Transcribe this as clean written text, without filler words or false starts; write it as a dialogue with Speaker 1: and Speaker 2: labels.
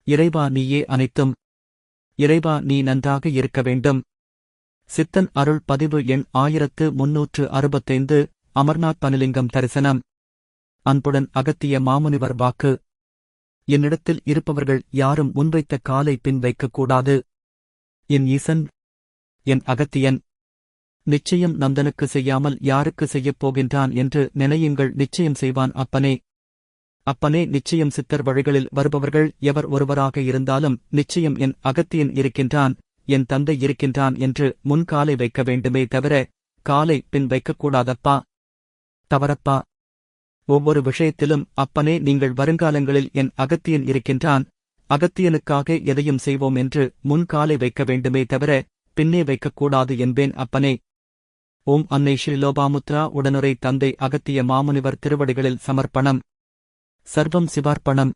Speaker 1: இறைவா நீயே அனைத்தும். இறைவா நீ நன்றாக இருக்க வேண்டும். சித்தன் அருள் பதிவு எண் 1365. அமர்நாத் பனிலிங்கம் தரிசனம். அன்புடன் அகத்திய மாமுனிவர் வாக்கு. என்னிடத்தில் இருப்பவர்கள் யாரும் முன்வைத்த காலை பின் வைக்கக்கூடாது. என் ஈசன், என் அகத்தியன் நிச்சயம் நந்தனுக்கு செய்யாமல் யாருக்கு செய்யப் போகின்றான் என்று நினையுங்கள். நிச்சயம் செய்வான் அப்பனே. அப்பனே நிச்சயம். சித்தர் வழிகளில் வருபவர்கள் எவர் ஒருவராக இருந்தாலும் நிச்சயம் என் அகத்தியன் இருக்கின்றான், என் தந்தை இருக்கின்றான் என்று முன்காலை வைக்க வேண்டுமே தவிர காலை பின் வைக்கக்கூடாதப்பா. தவறப்பா. ஒவ்வொரு விஷயத்திலும் அப்பனே நீங்கள் வருங்காலங்களில் என் அகத்தியன் இருக்கின்றான், அகத்தியனுக்காக எதையும் செய்வோம் என்று முன்காலை வைக்க வேண்டுமே தவிர பின்னே வைக்கக்கூடாது என்பேன் அப்பனே. ஓம் அன்னை ஸ்ரீ லோபாமுத்ரா உடனுரை தந்தை அகத்திய மாமுனிவர் திருவடிகளில் சமர்ப்பணம். சர்வம் சிவார்ப்பணம்.